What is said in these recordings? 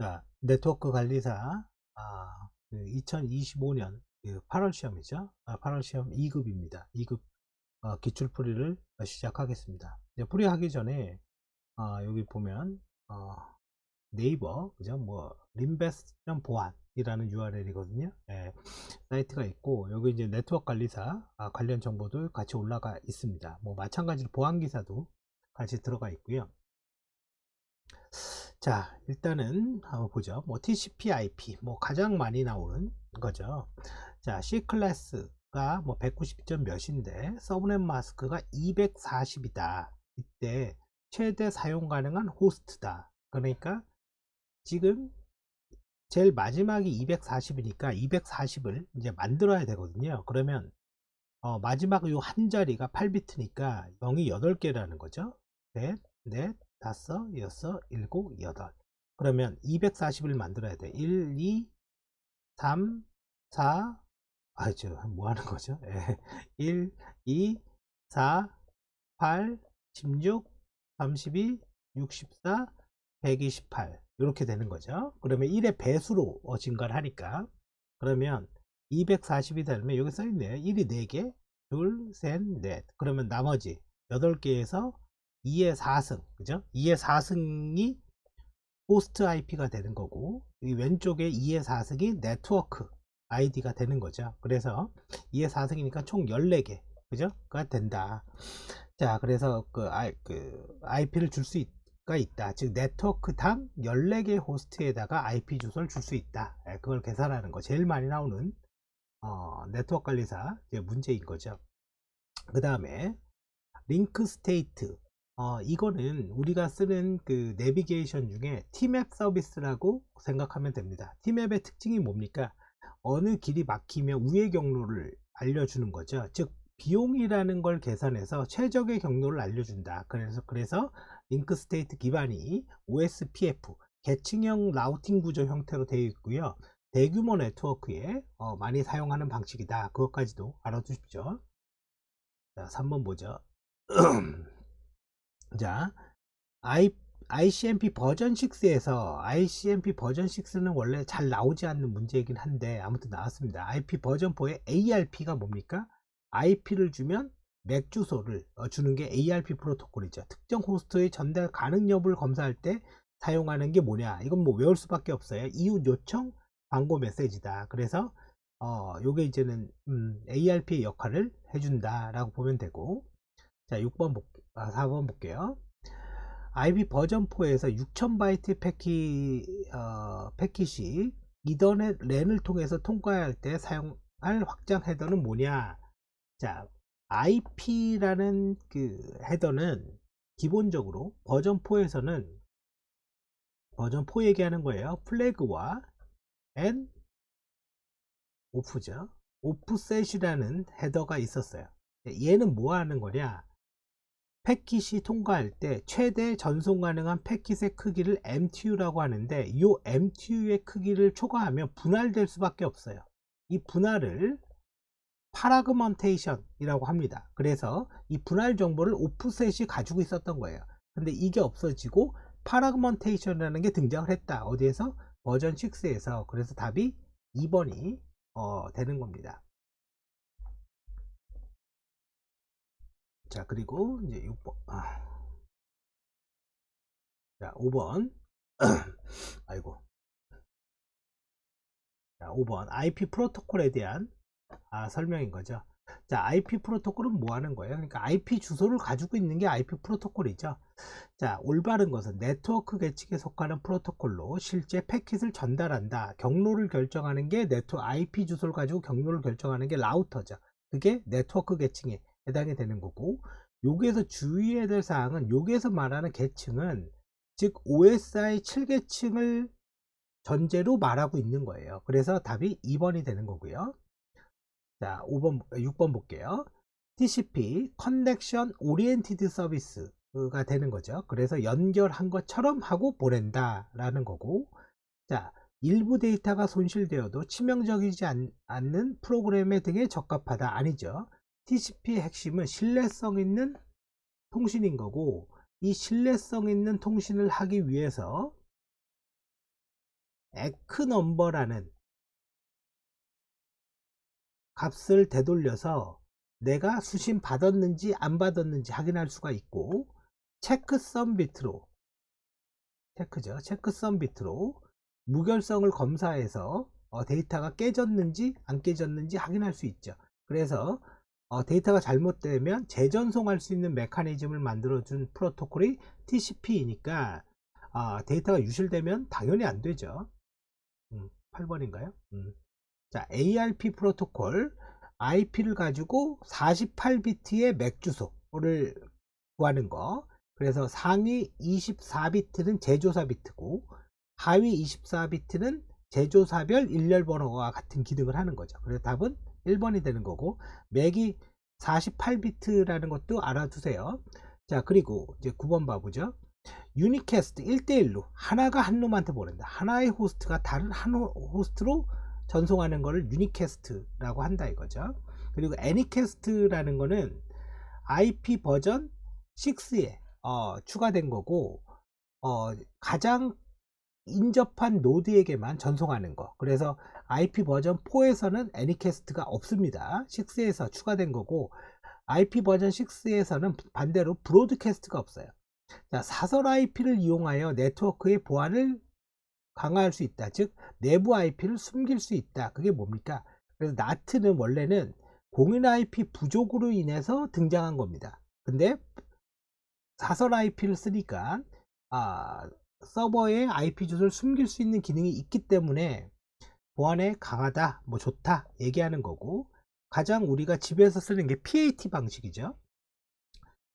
자, 네트워크 관리사, 2025년 8월 시험이죠. 8월 시험 2급입니다. 2급 기출 풀이를 시작하겠습니다. 이제 풀이하기 전에 여기 보면 네이버 그죠? 뭐 림베스점 보안이라는 URL이거든요. 예, 사이트가 있고 여기 이제 네트워크 관리사 관련 정보도 같이 올라가 있습니다. 뭐 마찬가지로 보안 기사도 같이 들어가 있고요. 자, 일단은 한번 보죠. 뭐 TCP/IP 뭐 가장 많이 나오는 거죠. 자, C 클래스가 뭐 190점 몇인데 서브넷 마스크가 240이다. 이때 최대 사용 가능한 호스트다. 그러니까 지금 제일 마지막이 240이니까 240을 이제 만들어야 되거든요. 그러면 마지막 요 한 자리가 8비트니까 0이 8개라는 거죠. 넷, 넷, 다섯, 여섯, 일곱, 여덟. 그러면 240을 만들어야 돼. 1, 2, 3, 4, 뭐 하는 거죠? 1, 2, 4, 8, 16, 32, 64, 128. 이렇게 되는 거죠. 그러면 1의 배수로 증가를 하니까. 그러면 240이 되면 여기 써 있네요. 1이 4개, 둘, 셋, 넷. 그러면 나머지 8개에서 2의 4승, 그죠? 2의 4승이 호스트 IP가 되는 거고, 이 왼쪽에 2의 4승이 네트워크 아이디가 되는 거죠. 그래서 2의 4승이니까 총 14개, 그죠? 가 된다. 자, 그래서 IP를 줄 수가 있다. 즉, 네트워크당 14개 호스트에다가 IP 주소를 줄 수 있다. 그걸 계산하는 거. 제일 많이 나오는 네트워크 관리사 문제인 거죠. 그 다음에 링크 스테이트, 이거는 우리가 쓰는 그 내비게이션 중에 T맵 서비스라고 생각하면 됩니다. T맵의 특징이 뭡니까? 어느 길이 막히면 우회 경로를 알려주는 거죠. 즉 비용이라는 걸 계산해서 최적의 경로를 알려준다. 그래서 링크 스테이트 기반이 OSPF 계층형 라우팅 구조 형태로 되어 있고요. 대규모 네트워크에 많이 사용하는 방식이다. 그것까지도 알아두십시오. 자, 3번 보죠. 자, ICMP 버전 6에서 ICMP 버전 6는 원래 잘 나오지 않는 문제이긴 한데 아무튼 나왔습니다. IP 버전 4의 ARP가 뭡니까? IP를 주면 맥 주소를 주는 게 ARP 프로토콜이죠. 특정 호스트의 전달 가능 여부를 검사할 때 사용하는 게 뭐냐? 이건 뭐 외울 수밖에 없어요. 이웃 요청 광고 메시지다. 그래서 요게 이제는 ARP의 역할을 해준다라고 보면 되고, 자 4번 볼게요. IP 버전 4에서 6000바이트 패킷이 이더넷 랜을 통해서 통과할 때 사용할 확장 헤더는 뭐냐? 자, IP라는 그 헤더는 기본적으로 버전 4에서는 버전 4 얘기하는 거예요. 플래그와 앤 오프죠. 오프셋이라는 헤더가 있었어요. 얘는 뭐 하는 거냐? 패킷이 통과할 때 최대 전송 가능한 패킷의 크기를 MTU라고 하는데 이 MTU의 크기를 초과하면 분할될 수밖에 없어요. 이 분할을 파라그먼테이션 이라고 합니다. 그래서 이 분할 정보를 오프셋이 가지고 있었던 거예요. 근데 이게 없어지고 파라그먼테이션이라는 게 등장을 했다. 어디에서? 버전 6에서. 그래서 답이 2번이 되는 겁니다. 자, 그리고 이제 6번. 자, 5번. 아이고. 자, 5번. IP 프로토콜에 대한 설명인 거죠. 자, IP 프로토콜은 뭐 하는 거예요? 그러니까 IP 주소를 가지고 있는 게 IP 프로토콜이죠. 자, 올바른 것은 네트워크 계층에 속하는 프로토콜로 실제 패킷을 전달한다. 경로를 결정하는 게 IP 주소를 가지고 경로를 결정하는 게 라우터죠. 그게 네트워크 계층에 해당이 되는 거고, 여기에서 주의해야 될 사항은 여기에서 말하는 계층은 즉 OSI 7계층을 전제로 말하고 있는 거예요. 그래서 답이 2번이 되는 거고요. 자, 6번 볼게요. TCP, Connection Oriented Service가 되는 거죠. 그래서 연결한 것처럼 하고 보낸다 라는 거고, 자, 일부 데이터가 손실되어도 치명적이지 않는 프로그램에 등에 적합하다. 아니죠. TCP의 핵심은 신뢰성 있는 통신인 거고, 이 신뢰성 있는 통신을 하기 위해서 에크 넘버라는 값을 되돌려서 내가 수신 받았는지 안 받았는지 확인할 수가 있고, 체크썸 비트로, 체크썸 비트로 무결성을 검사해서 데이터가 깨졌는지 안 깨졌는지 확인할 수 있죠. 그래서 데이터가 잘못되면 재전송할 수 있는 메커니즘을 만들어준 프로토콜이 TCP이니까 데이터가 유실되면 당연히 안 되죠. 8번인가요? 자, ARP 프로토콜 IP를 가지고 48비트의 맥 주소를 구하는 거. 그래서 상위 24비트는 제조사 비트고 하위 24비트는 제조사별 일렬 번호와 같은 기능을 하는 거죠. 그래서 답은 1번이 되는 거고, 맥이 48비트라는 것도 알아두세요. 자, 그리고 이제 9번 봐보죠. 유니캐스트 1대1로 하나가 한 놈한테 보낸다. 하나의 호스트가 다른 한 호스트로 전송하는 것을 유니캐스트라고 한다 이거죠. 그리고 애니캐스트라는 거는 IP 버전 6에 추가된 거고, 가장 인접한 노드에게만 전송하는 거. 그래서 IP 버전 4에서는 애니캐스트가 없습니다. 6에서 추가된 거고, IP 버전 6에서는 반대로 브로드캐스트가 없어요. 자, 사설 IP를 이용하여 네트워크의 보안을 강화할 수 있다. 즉 내부 IP를 숨길 수 있다. 그게 뭡니까? 그래서 NAT는 원래는 공인 IP 부족으로 인해서 등장한 겁니다. 근데 사설 IP를 쓰니까 서버의 IP 주소를 숨길 수 있는 기능이 있기 때문에 보안에 강하다, 뭐 좋다 얘기하는 거고, 가장 우리가 집에서 쓰는 게 PAT 방식이죠.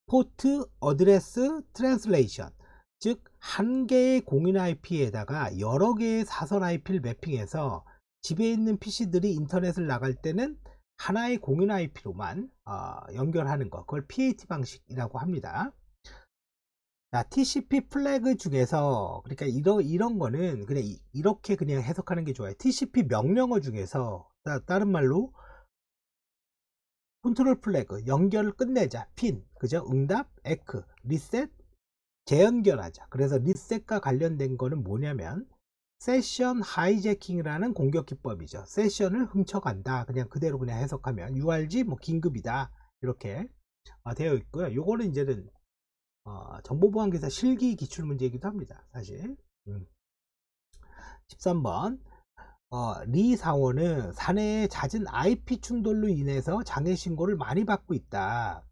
포트 어드레스 트랜슬레이션, 즉 한 개의 공인 IP에다가 여러 개의 사설 IP를 매핑해서 집에 있는 PC들이 인터넷을 나갈 때는 하나의 공인 IP로만 연결하는 거, 그걸 PAT 방식이라고 합니다. 자, TCP 플래그 중에서, 그러니까 이런 거는 그냥 이렇게 그냥 해석하는 게 좋아요. TCP 명령어 중에서, 다른 말로 컨트롤 플래그, 연결을 끝내자, 핀, 그죠? 응답, 에크, 리셋, 재연결하자. 그래서 리셋과 관련된 거는 뭐냐면 세션 하이제킹이라는 공격 기법이죠. 세션을 훔쳐간다. 그냥 그대로 그냥 해석하면 URG 뭐 긴급이다 이렇게 되어 있고요. 요거는 이제는 정보보안기사 실기 기출 문제이기도 합니다. 사실. 13번 리 사원은 사내의 잦은 IP 충돌로 인해서 장애 신고를 많이 받고 있다.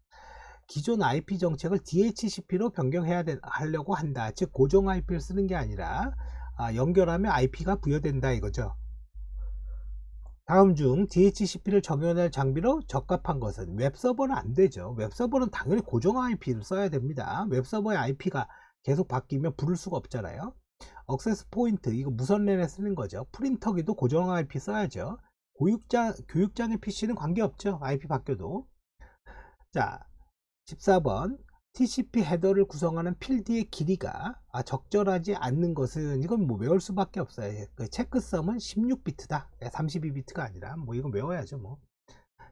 기존 IP 정책을 DHCP로 하려고 한다. 즉 고정 IP를 쓰는 게 아니라 연결하면 IP가 부여된다 이거죠. 다음 중 DHCP를 적용할 장비로 적합한 것은, 웹서버는 안 되죠. 웹서버는 당연히 고정 IP를 써야 됩니다. 웹서버의 IP가 계속 바뀌면 부를 수가 없잖아요. 액세스 포인트, 이거 무선랜에 쓰는 거죠. 프린터기도 고정 IP 써야죠. 교육장의 PC는 관계없죠. IP 바뀌어도. 자, 14번 TCP 헤더를 구성하는 필드의 길이가 적절하지 않는 것은, 이건 뭐 외울 수밖에 없어요. 그 체크썸은 16비트다. 32비트가 아니라 뭐 이건 외워야죠 뭐.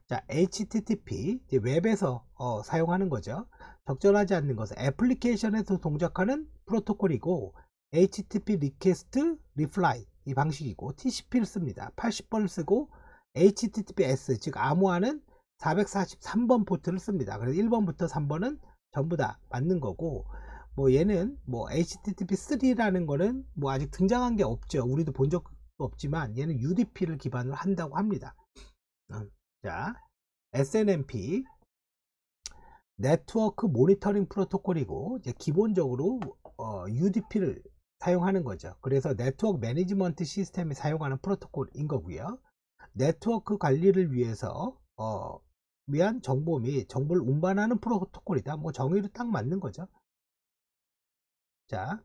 자, HTTP 이제 웹에서 사용하는 거죠. 적절하지 않는 것은 애플리케이션에서 동작하는 프로토콜이고, HTTP 리퀘스트 리플라이 이 방식이고, TCP를 씁니다. 80번을 쓰고, HTTPS 즉 암호화는 443번 포트를 씁니다. 그래서 1번부터 3번은 전부 다 맞는 거고, 뭐 얘는 뭐 HTTP3라는 거는 뭐 아직 등장한 게 없죠. 우리도 본 적도 없지만 얘는 UDP를 기반으로 한다고 합니다. 자, SNMP 네트워크 모니터링 프로토콜이고, 이제 기본적으로 UDP를 사용하는 거죠. 그래서 네트워크 매니지먼트 시스템이 사용하는 프로토콜인 거고요. 네트워크 관리를 위해서 위한 정보 및 정보를 운반하는 프로토콜이다. 뭐 정의로 딱 맞는 거죠. 자,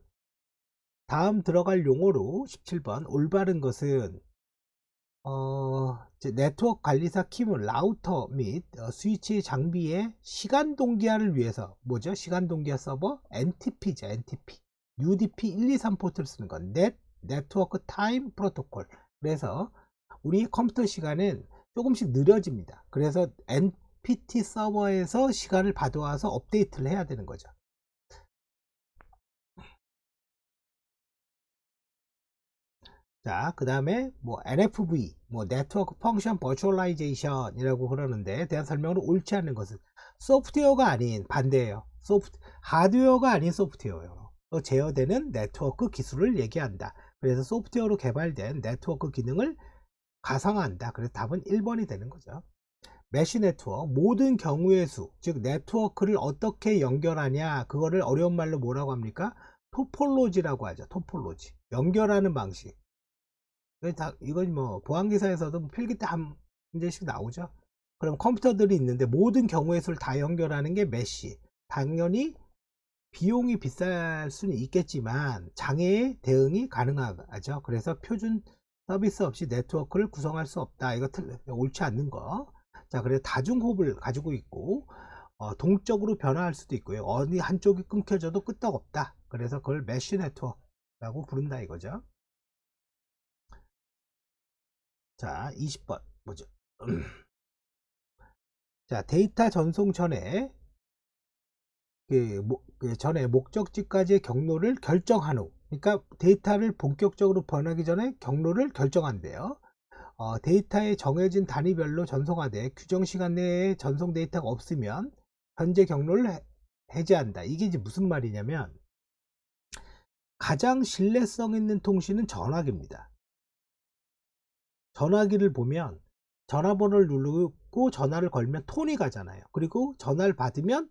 다음 들어갈 용어로 17번 올바른 것은 네트워크 관리사 키문 라우터 및 스위치 장비의 시간 동기화를 위해서, 뭐죠? 시간 동기화 서버 NTP죠. NTP UDP 123 포트를 쓰는 건 네트워크 타임 프로토콜. 그래서 우리 컴퓨터 시간은 조금씩 느려집니다. 그래서 NPT 서버에서 시간을 받아와서 업데이트를 해야 되는 거죠. 자, 그 다음에 뭐 NFV, 뭐 네트워크 펑션 버추얼라이제이션이라고 그러는데 대한 설명으로 옳지 않은 것은 소프트웨어가 아닌 반대예요. 하드웨어가 아닌 소프트웨어예요. 제어되는 네트워크 기술을 얘기한다. 그래서 소프트웨어로 개발된 네트워크 기능을 가상화한다. 그래서 답은 1번이 되는 거죠. 메쉬 네트워크, 모든 경우의 수, 즉 네트워크를 어떻게 연결하냐, 그거를 어려운 말로 뭐라고 합니까? 토폴로지라고 하죠. 토폴로지, 연결하는 방식. 이건 뭐 보안기사에서도 필기 때 한 문제씩 나오죠. 그럼 컴퓨터들이 있는데 모든 경우의 수를 다 연결하는 게 메쉬. 당연히 비용이 비쌀 수는 있겠지만 장애에 대응이 가능하죠. 그래서 표준 서비스 없이 네트워크를 구성할 수 없다. 이거 옳지 않는 거. 자, 그래서 다중호흡을 가지고 있고 동적으로 변화할 수도 있고요. 어느 한쪽이 끊겨져도 끄떡없다. 그래서 그걸 메쉬 네트워크라고 부른다 이거죠. 자, 20번 뭐죠? 자, 데이터 전송 전에 전에 목적지까지의 경로를 결정한 후, 그러니까 데이터를 본격적으로 변하기 전에 경로를 결정한대요. 데이터의 정해진 단위별로 전송하되 규정 시간 내에 전송 데이터가 없으면 현재 경로를 해제한다. 이게 이제 무슨 말이냐면 가장 신뢰성 있는 통신은 전화기입니다. 전화기를 보면 전화번호를 누르고 전화를 걸면 톤이 가잖아요. 그리고 전화를 받으면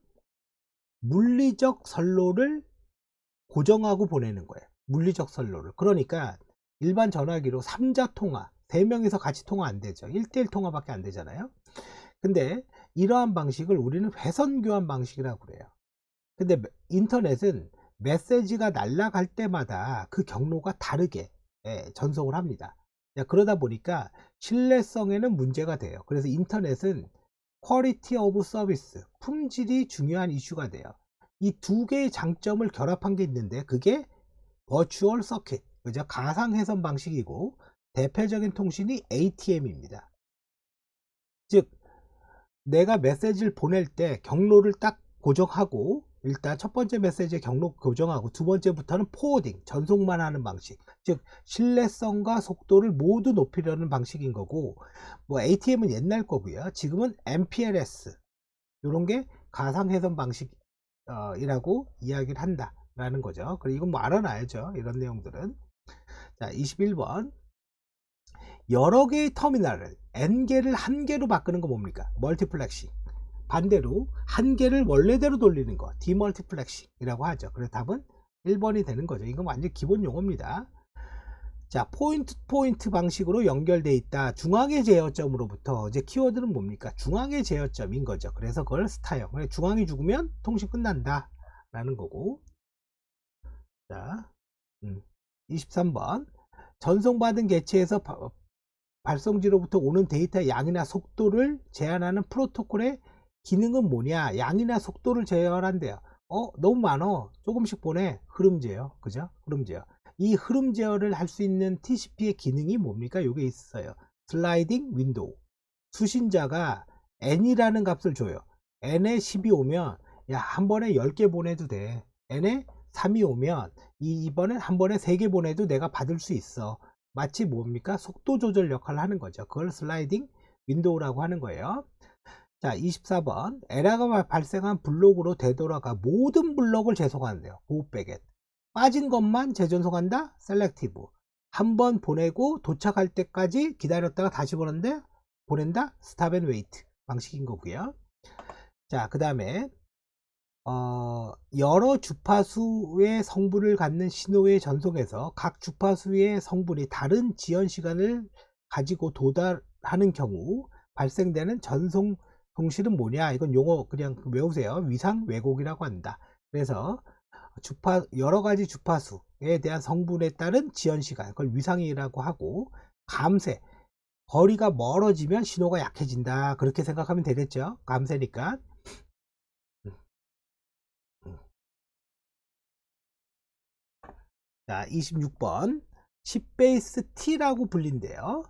물리적 선로를 고정하고 보내는 거예요. 물리적 선로를. 그러니까 일반 전화기로 3자 통화, 3명이서 같이 통화 안 되죠. 1대1 통화밖에 안 되잖아요. 근데 이러한 방식을 우리는 회선 교환 방식이라고 그래요. 근데 인터넷은 메시지가 날아갈 때마다 그 경로가 다르게 전송을 합니다. 그러다 보니까 신뢰성에는 문제가 돼요. 그래서 인터넷은 퀄리티 오브 서비스, 품질이 중요한 이슈가 돼요. 이 두 개의 장점을 결합한 게 있는데 그게 버추얼 서킷, 그죠? 가상 회선 방식이고 대표적인 통신이 ATM입니다. 즉 내가 메시지를 보낼 때 경로를 딱 고정하고 일단 첫 번째 메시지의 경로 고정하고 두 번째부터는 포워딩, 전송만 하는 방식, 즉 신뢰성과 속도를 모두 높이려는 방식인 거고, 뭐 ATM은 옛날 거고요. 지금은 MPLS 이런 게 가상회선 방식이라고 이야기를 한다라는 거죠. 그리고 이건 뭐 알아놔야죠. 이런 내용들은. 자, 21번. 여러 개의 터미널을 N개를 한 개로 바꾸는 거 뭡니까? 멀티플렉싱. 반대로 한 개를 원래대로 돌리는 거 디멀티플렉싱이라고 하죠. 그래서 답은 1번이 되는 거죠. 이건 완전 기본 용어입니다. 자, 포인트 포인트 방식으로 연결되어 있다. 중앙의 제어점으로부터 이제 키워드는 뭡니까? 중앙의 제어점인 거죠. 그래서 그걸 스타형. 중앙이 죽으면 통신 끝난다 라는 거고. 자, 23번. 전송받은 개체에서 발송지로부터 오는 데이터의 양이나 속도를 제한하는 프로토콜의 기능은 뭐냐? 양이나 속도를 제어한대요. 너무 많어. 조금씩 보내. 흐름 제어. 그죠? 흐름 제어. 이 흐름 제어를 할 수 있는 TCP의 기능이 뭡니까? 요게 있어요. 슬라이딩 윈도우. 수신자가 n이라는 값을 줘요. n에 10이 오면 야, 한 번에 10개 보내도 돼. n에 3이 오면 이번엔 한 번에 3개 보내도 내가 받을 수 있어. 마치 뭡니까? 속도 조절 역할을 하는 거죠. 그걸 슬라이딩 윈도우라고 하는 거예요. 자, 24번. 에러가 발생한 블록으로 되돌아가 모든 블록을 재송하는데요. 보호백에 빠진 것만 재전송한다. 셀렉티브. 한 번 보내고 도착할 때까지 기다렸다가 다시 보낸다. 스탑 앤 웨이트 방식인 거고요. 자, 그 다음에 여러 주파수의 성분을 갖는 신호의 전송에서 각 주파수의 성분이 다른 지연 시간을 가지고 도달하는 경우 발생되는 전송 동실은 뭐냐? 이건 용어 그냥 외우세요. 위상 왜곡이라고 한다. 그래서 여러 가지 주파수에 대한 성분에 따른 지연 시간, 그걸 위상이라고 하고, 감쇄, 거리가 멀어지면 신호가 약해진다. 그렇게 생각하면 되겠죠. 감쇄니까. 자, 26번 10베이스 T라고 불린대요.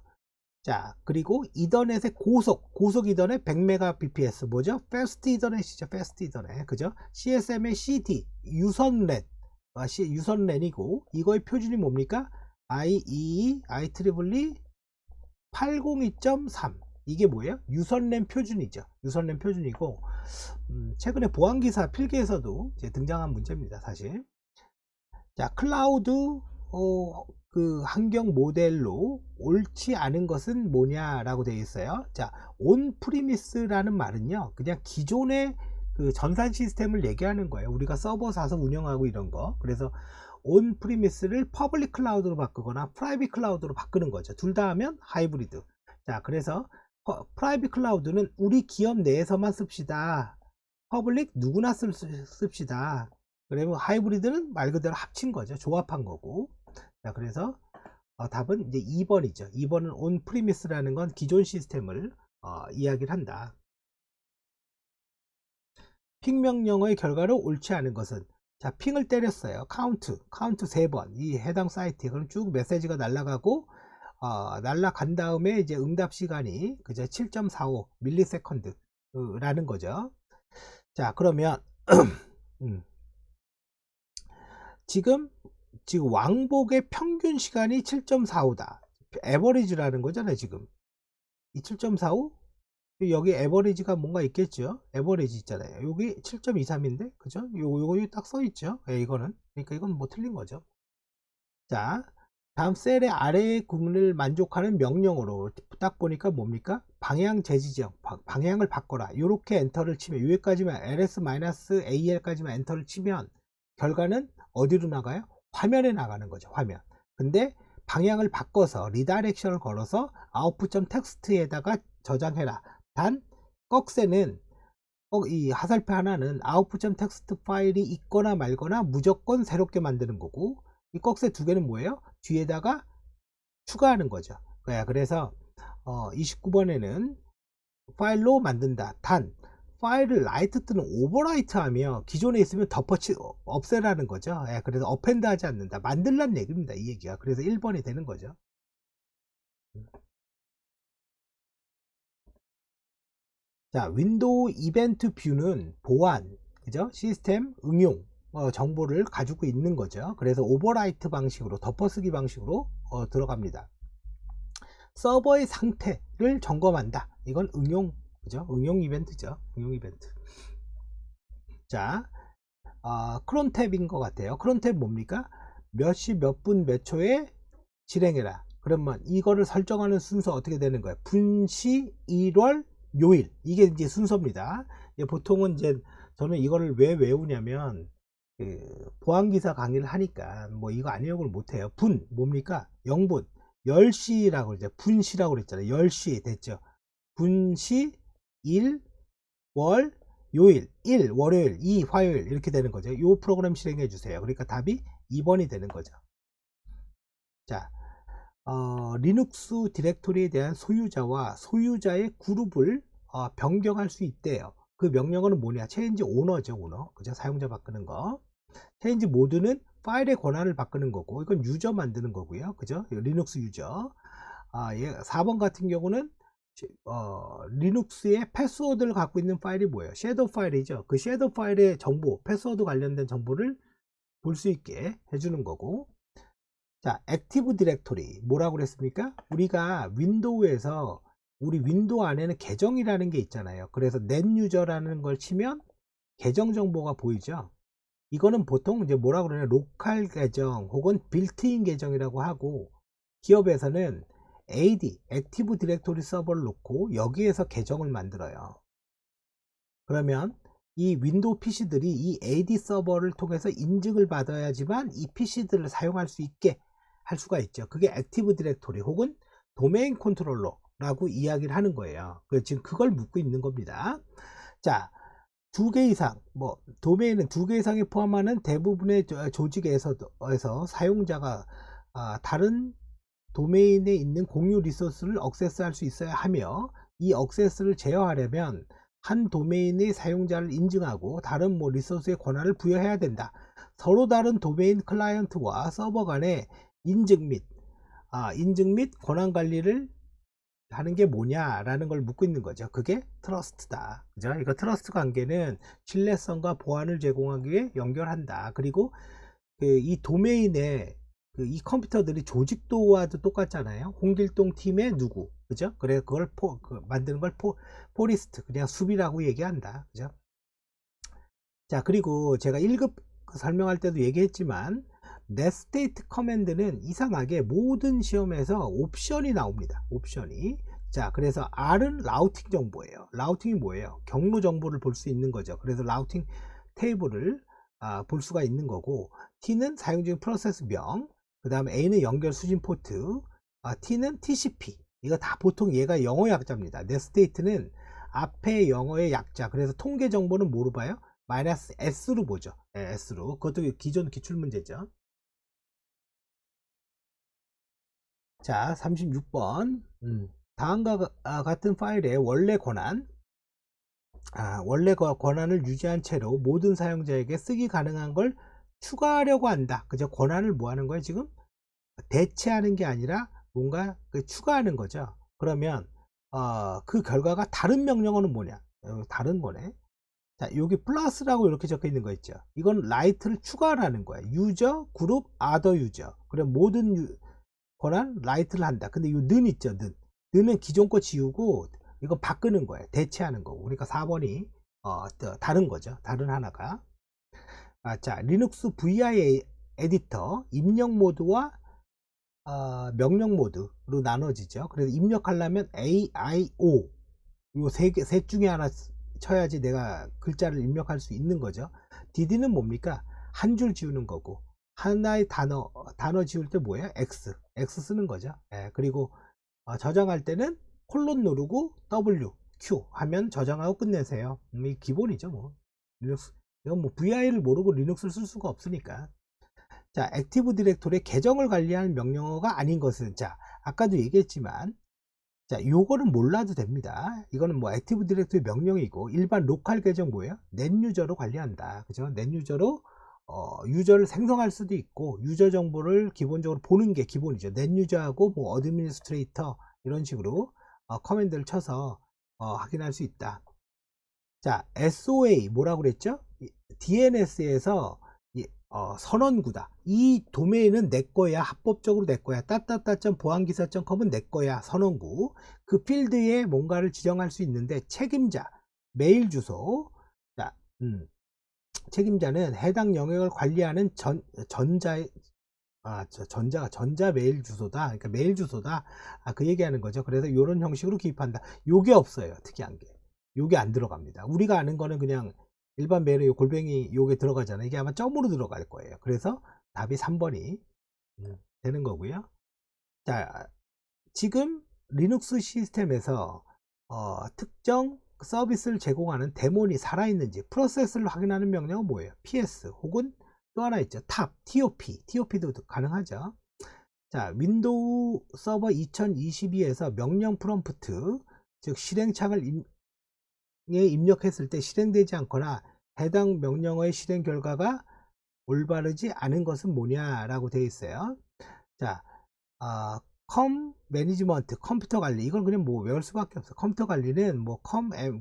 자, 그리고 이더넷의 고속 이더넷 100mbps 뭐죠? 패스트 이더넷이죠. 패스트 이더넷. 그죠? CSM의 CD 유선랜 유선랜이고, 이거의 표준이 뭡니까? IEEE 802.3 이게 뭐예요? 유선램 표준이죠. 유선램 표준이고 최근에 보안기사 필기에서도 이제 등장한 문제입니다. 사실. 자, 클라우드 그 환경 모델로 옳지 않은 것은 뭐냐라고 되어 있어요. 자, 온 프리미스라는 말은요, 그냥 기존의 그 전산 시스템을 얘기하는 거예요. 우리가 서버 사서 운영하고 이런 거. 그래서 온 프리미스를 퍼블릭 클라우드로 바꾸거나 프라이빗 클라우드로 바꾸는 거죠. 둘 다 하면 하이브리드. 자, 그래서 프라이빗 클라우드는 우리 기업 내에서만 씁시다. 퍼블릭 누구나 씁시다. 그러면 하이브리드는 말 그대로 합친 거죠. 조합한 거고. 자, 그래서 답은 이제 2번이죠. 2번은 온 프리미스라는 건 기존 시스템을 이야기를 한다. 핑 명령어의 결과로 옳지 않은 것은, 자, 핑을 때렸어요. 카운트 3번. 이 해당 사이트에 그럼 쭉 메시지가 날아가고 날아간 다음에 이제 응답 시간이 그죠? 7.45 밀리세컨드라는 거죠. 자, 그러면 지금 왕복의 평균 시간이 7.45다. 에버리지라는 거잖아요, 지금. 이 7.45? 여기 에버리지가 뭔가 있겠죠? 에버리지 있잖아요. 여기 7.23인데, 그죠? 요거 딱 써 있죠? 예, 이거는. 그러니까 이건 뭐 틀린 거죠. 자, 다음 셀의 아래의 구문을 만족하는 명령어로 딱 보니까 뭡니까? 방향 재지정, 방향을 바꿔라. 요렇게 엔터를 치면, 여기까지만 ls-al까지만 엔터를 치면 결과는 어디로 나가요? 화면에 나가는 거죠. 화면. 근데 방향을 바꿔서 리다이렉션을 걸어서 output.txt에다가 저장해라. 단 꺽쇠는 이 하살표 하나는 output.txt 파일이 있거나 말거나 무조건 새롭게 만드는 거고, 이 꺽쇠 두 개는 뭐예요? 뒤에다가 추가하는 거죠. 그래서 29번에는 파일로 만든다. 단 파일을 라이트 또는 오버라이트 하며 기존에 있으면 없애라는 거죠. 그래서 어펜드 하지 않는다. 만들란 얘기입니다. 이 얘기가. 그래서 1번이 되는 거죠. 자, 윈도우 이벤트 뷰는 보안, 그죠? 시스템 응용 정보를 가지고 있는 거죠. 그래서 오버라이트 방식으로, 덮어쓰기 방식으로 들어갑니다. 서버의 상태를 점검한다. 이건 응용, 그죠? 응용 이벤트죠. 응용 이벤트. 자, 크론탭인 것 같아요. 크론탭 뭡니까? 몇 시, 몇 분, 몇 초에 실행해라. 그러면 이거를 설정하는 순서 어떻게 되는 거예요? 분시, 1월, 요일. 이게 이제 순서입니다. 보통은 이제 저는 이거를 왜 외우냐면 보안기사 강의를 하니까 뭐 이거 안 외우고 못해요. 분 뭡니까? 0분 10시라고 이제 분시라고 그랬잖아요. 10시 됐죠. 분시 1, 월, 요일, 1, 월요일, 2, 화요일 이렇게 되는 거죠. 이 프로그램 실행해 주세요. 그러니까 답이 2번이 되는 거죠. 자, 리눅스 디렉토리에 대한 소유자와 소유자의 그룹을 변경할 수 있대요. 그 명령어는 뭐냐? 체인지 오너죠, 오너. 그죠? 사용자 바꾸는 거. 체인지 모드는 파일의 권한을 바꾸는 거고, 이건 유저 만드는 거고요. 그죠? 리눅스 유저. 4번 같은 경우는 리눅스의 패스워드를 갖고 있는 파일이 뭐예요? 섀도우 파일이죠. 그 섀도우 파일의 정보, 패스워드 관련된 정보를 볼 수 있게 해주는 거고. 자, 액티브 디렉토리 뭐라고 그랬습니까? 우리가 윈도우에서 우리 윈도우 안에는 계정이라는 게 있잖아요. 그래서 넷 유저라는 걸 치면 계정 정보가 보이죠. 이거는 보통 이제 뭐라고 그러냐, 로컬 계정 혹은 빌트인 계정이라고 하고, 기업에서는 AD, 액티브 디렉토리 서버를 놓고 여기에서 계정을 만들어요. 그러면 이 윈도우 PC들이 이 AD 서버를 통해서 인증을 받아야지만 이 PC들을 사용할 수 있게 할 수가 있죠. 그게 액티브 디렉토리 혹은 도메인 컨트롤러라고 이야기를 하는 거예요. 지금 그걸 묻고 있는 겁니다. 자, 2개 이상, 뭐 도메인은 2개 이상에 포함하는 대부분의 조직에서 사용자가 다른 도메인에 있는 공유 리소스를 액세스할 수 있어야 하며, 이 액세스를 제어하려면 한 도메인의 사용자를 인증하고 다른 뭐 리소스의 권한을 부여해야 된다. 서로 다른 도메인 클라이언트와 서버 간의 인증 및 권한 관리를 하는 게 뭐냐라는 걸 묻고 있는 거죠. 그게 트러스트다. 그죠? 이거 트러스트 관계는 신뢰성과 보안을 제공하기 위해 연결한다. 그리고 이 도메인에 이 컴퓨터들이 조직도와도 똑같잖아요. 홍길동 팀의 누구, 그죠? 그래 그걸 만드는 걸 포리스트, 그냥 수비라고 얘기한다, 그죠? 자, 그리고 제가 1급 설명할 때도 얘기했지만 넷스테이트 커맨드는 이상하게 모든 시험에서 옵션이 나옵니다. 옵션이. 자, 그래서 R은 라우팅 정보예요. 라우팅이 뭐예요? 경로 정보를 볼 수 있는 거죠. 그래서 라우팅 테이블을 볼 수가 있는 거고, T는 사용 중인 프로세스명, 그 다음에 A는 연결 수신 포트, T는 TCP. 이거 다 보통 얘가 영어 약자입니다. 넷스테이트는 앞에 영어의 약자. 그래서 통계 정보는 뭐로 봐요? 마이너스 S로 보죠. 네, S로. 그것도 기존 기출문제죠. 자, 36번. 다음과 같은 파일의 원래 권한, 원래 권한을 유지한 채로 모든 사용자에게 쓰기 가능한 걸 추가하려고 한다. 그죠? 권한을 뭐 하는 거예요, 지금? 대체하는 게 아니라 뭔가 추가하는 거죠. 그러면 그 결과가 다른 명령어는 뭐냐? 다른 거네. 자, 여기 플러스라고 이렇게 적혀 있는 거 있죠. 이건 라이트를 추가하라는 거야. 유저, 그룹, 아더 유저. 그래 모든 권한 라이트를 한다. 근데 이 는 있죠. 는은 기존 거 지우고 이거 바꾸는 거예요. 대체하는 거고. 그러니까 4번이 다른 거죠. 다른 하나가. 자, 리눅스 VI 에디터 입력 모드와 명령 모드로 나눠지죠. 그래서 입력하려면 AIO 요 셋 중에 하나 쳐야지 내가 글자를 입력할 수 있는 거죠. DD는 뭡니까? 한 줄 지우는 거고, 하나의 단어 지울 때 뭐예요? X 쓰는 거죠. 예, 그리고 저장할 때는 콜론 누르고 W, Q 하면 저장하고 끝내세요. 이 기본이죠, 뭐. 리눅스, 이건 뭐 VI를 모르고 리눅스를 쓸 수가 없으니까. 자, 액티브 디렉토리의 계정을 관리하는 명령어가 아닌 것은, 자, 아까도 얘기했지만, 자, 요거는 몰라도 됩니다. 이거는 뭐 액티브 디렉토리 명령이고, 일반 로컬 계정 뭐예요? 넷 유저로 관리한다. 그죠? 넷 유저로 유저를 생성할 수도 있고, 유저 정보를 기본적으로 보는 게 기본이죠. 넷 유저하고 뭐 어드미니스트레이터 이런 식으로 커맨드를 쳐서 확인할 수 있다. 자, SOA 뭐라고 그랬죠? DNS에서 선언구다. 이 도메인은 내 거야. 합법적으로 내 거야. 보안기사.com은 내 거야. 선언구. 그 필드에 뭔가를 지정할 수 있는데 책임자, 메일 주소. 자, 책임자는 해당 영역을 관리하는 전자 메일 주소다. 그러니까 메일 주소다. 그 얘기하는 거죠. 그래서 이런 형식으로 기입한다. 요게 없어요. 특이한 게. 요게 안 들어갑니다. 우리가 아는 거는 그냥 일반 메일에 요 골뱅이 요게 들어가잖아요. 이게 아마 점으로 들어갈 거예요. 그래서 답이 3번이 되는 거고요. 자, 지금 리눅스 시스템에서 특정 서비스를 제공하는 데몬이 살아있는지 프로세스를 확인하는 명령은 뭐예요? PS 혹은 또 하나 있죠. 탑, TOP도 가능하죠. 자, 윈도우 서버 2022에서 명령 프롬프트, 즉 실행창을 입력했을 때 실행되지 않거나 해당 명령어의 실행 결과가 올바르지 않은 것은 뭐냐라고 되어 있어요. 자, 매니지먼트 컴퓨터 관리, 이건 그냥 뭐 외울 수밖에 없어요. 컴퓨터 관리는 뭐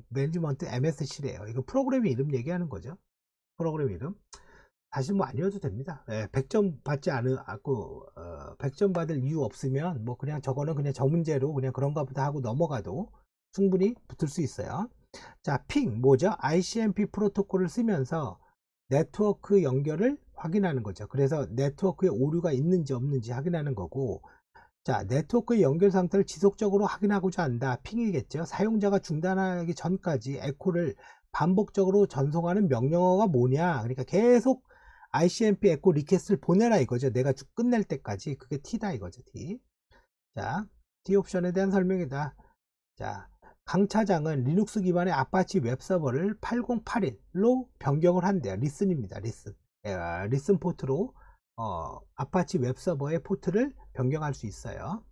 매니지먼트 MSC래요. 이거 프로그램 이름 얘기하는 거죠. 프로그램 이름. 사실 뭐 아니어도 됩니다. 100점 받지 않고 100점 받을 이유 없으면 뭐 그냥 저거는 그냥 저 문제로 그냥 그런가 보다 하고 넘어가도 충분히 붙을 수 있어요. 자, 핑 뭐죠? ICMP 프로토콜을 쓰면서 네트워크 연결을 확인하는 거죠. 그래서 네트워크에 오류가 있는지 없는지 확인하는 거고, 자, 네트워크의 연결 상태를 지속적으로 확인하고자 한다. 핑이겠죠. 사용자가 중단하기 전까지 에코를 반복적으로 전송하는 명령어가 뭐냐. 그러니까 계속 ICMP 에코 리퀘스트를 보내라 이거죠. 내가 끝낼 때까지. 그게 T다 이거죠. T. 자, T 옵션에 대한 설명이다. 자, 강 차장은 리눅스 기반의 아파치 웹서버를 8081로 변경을 한대요. 리슨입니다. 리슨 포트로 아파치 웹서버의 포트를 변경할 수 있어요.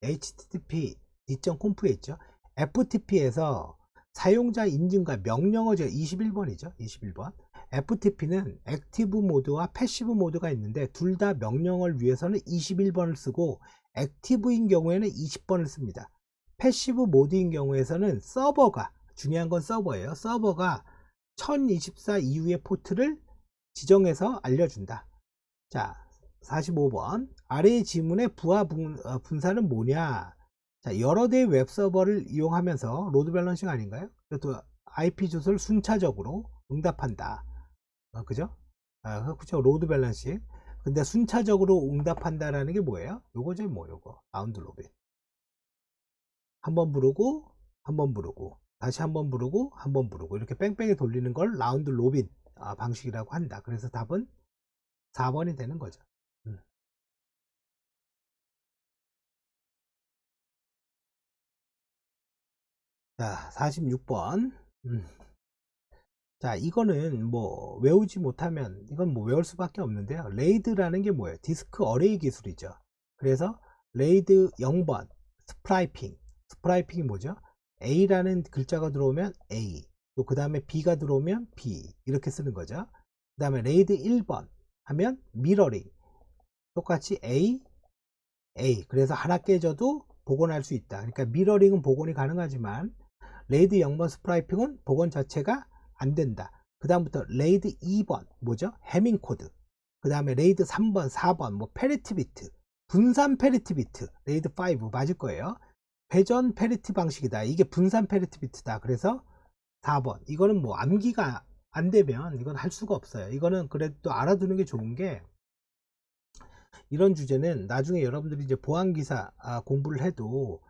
http conf에 있죠. FTP에서 사용자 인증과 명령어죠. 21번이죠. 21번. FTP는 액티브 모드와 패시브 모드가 있는데 둘 다 명령어를 위해서는 21번을 쓰고 액티브인 경우에는 20번을 씁니다. 패시브 모드인 경우에서는 서버가, 중요한 건 서버예요. 서버가 1024 이후의 포트를 지정해서 알려준다. 자, 45번. 아래의 지문의 부하 분사는 뭐냐? 자, 여러 대의 웹 서버를 이용하면서 로드 밸런싱 아닌가요? 또 IP 주소를 순차적으로 응답한다. 그죠? 그죠? 로드 밸런싱. 근데 순차적으로 응답한다라는 게 뭐예요? 요거죠, 뭐, 요거. 라운드 로빈. 한번 부르고, 한번 부르고, 다시 한번 부르고, 한번 부르고, 이렇게 뺑뺑이 돌리는 걸 라운드 로빈 방식이라고 한다. 그래서 답은 4번이 되는 거죠. 자, 46번. 자, 이거는 뭐 외우지 못하면 이건 뭐 외울 수밖에 없는데요. 레이드라는 게 뭐예요? 디스크 어레이 기술이죠. 그래서 레이드 0번 스프라이핑. 스프라이핑이 뭐죠? A라는 글자가 들어오면 A, 또 그 다음에 B가 들어오면 B, 이렇게 쓰는 거죠. 그 다음에 레이드 1번 하면 미러링, 똑같이 A, A. 그래서 하나 깨져도 복원할 수 있다. 그러니까 미러링은 복원이 가능하지만 레이드 0번 스프라이핑은 복원 자체가 안 된다. 그 다음부터 레이드 2번 뭐죠? 해밍 코드. 그 다음에 레이드 3번 4번 뭐 페리티 비트, 분산 페리티 비트, 레이드 5 맞을 거예요. 회전 페리티 방식이다. 이게 분산 페리티 비트다. 그래서 4번. 이거는 뭐 암기가 안 되면 이건 할 수가 없어요. 이거는 그래도 알아두는 게 좋은 게, 이런 주제는 나중에 여러분들이 이제 보안기사 공부를 해도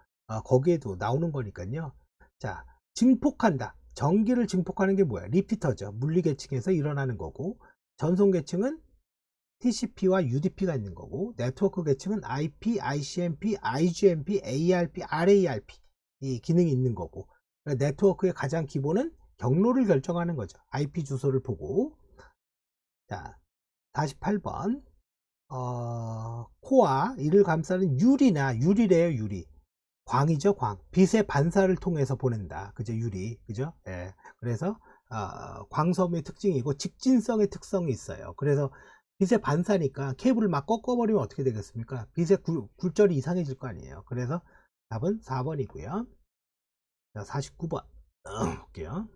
거기에도 나오는 거니까요. 자, 증폭한다. 전기를 증폭하는 게 뭐야? 리피터죠. 물리 계층에서 일어나는 거고, 전송 계층은 TCP와 UDP가 있는 거고, 네트워크 계층은 IP, ICMP, IGMP, ARP, RARP 이 기능이 있는 거고, 네트워크의 가장 기본은 경로를 결정하는 거죠. IP 주소를 보고. 자, 48번. 코와 이를 감싸는 유리래요, 유리. 광이죠, 광. 빛의 반사를 통해서 보낸다. 그죠, 유리. 그죠? 예. 그래서, 광섬의 특징이고, 직진성의 특성이 있어요. 그래서, 빛의 반사니까 케이블을 막 꺾어버리면 어떻게 되겠습니까? 빛의 굴절이 이상해질 거 아니에요. 그래서, 답은 4번이고요. 자, 49번. 볼게요.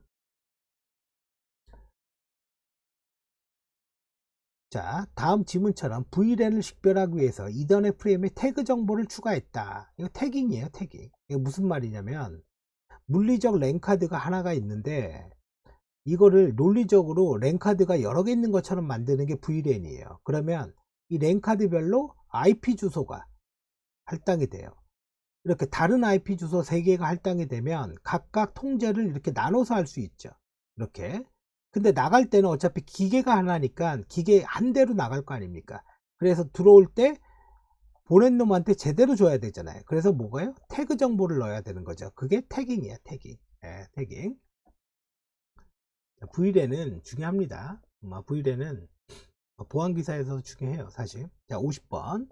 자, 다음 지문처럼 VLAN을 식별하기 위해서 이더넷 프레임에 태그 정보를 추가했다. 이거 태깅이에요, 태깅. 이거 무슨 말이냐면, 물리적 랜카드가 하나가 있는데, 이거를 논리적으로 랜카드가 여러 개 있는 것처럼 만드는 게 VLAN이에요. 그러면 이 랜카드별로 IP 주소가 할당이 돼요. 이렇게 다른 IP 주소 3개가 할당이 되면 각각 통제를 이렇게 나눠서 할 수 있죠. 이렇게. 근데 나갈 때는 어차피 기계가 하나니까 기계 한 대로 나갈 거 아닙니까? 그래서 들어올 때 보낸 놈한테 제대로 줘야 되잖아요. 그래서 뭐가요? 태그 정보를 넣어야 되는 거죠. 그게 태깅이에요, 태깅. 예, 태깅. VLAN은 중요합니다. VLAN은 보안기사에서 중요해요, 사실. 자, 50번.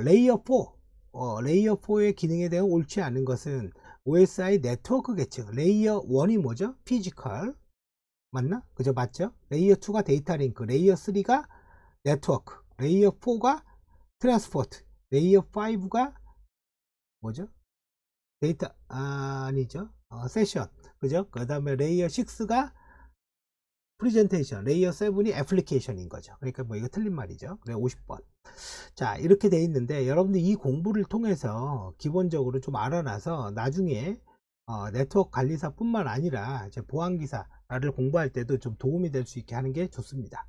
레이어 4. 레이어 4의 기능에 대해 옳지 않은 것은 OSI 네트워크 계층. 레이어 1이 뭐죠? 피지컬. 맞나? 그죠? 맞죠? 레이어 2가 데이터 링크. 레이어 3가 네트워크. 레이어 4가 트랜스포트. 레이어 5가 뭐죠? 데이터, 아니죠. 세션. 그죠? 그 다음에 레이어 6가 프레젠테이션, 레이어 7이 애플리케이션인 거죠. 그러니까 뭐 이거 틀린 말이죠. 그래 50번. 자, 이렇게 돼 있는데 여러분들 이 공부를 통해서 기본적으로 좀 알아놔서 나중에 네트워크 관리사 뿐만 아니라 이제 보안기사를 공부할 때도 좀 도움이 될 수 있게 하는 게 좋습니다.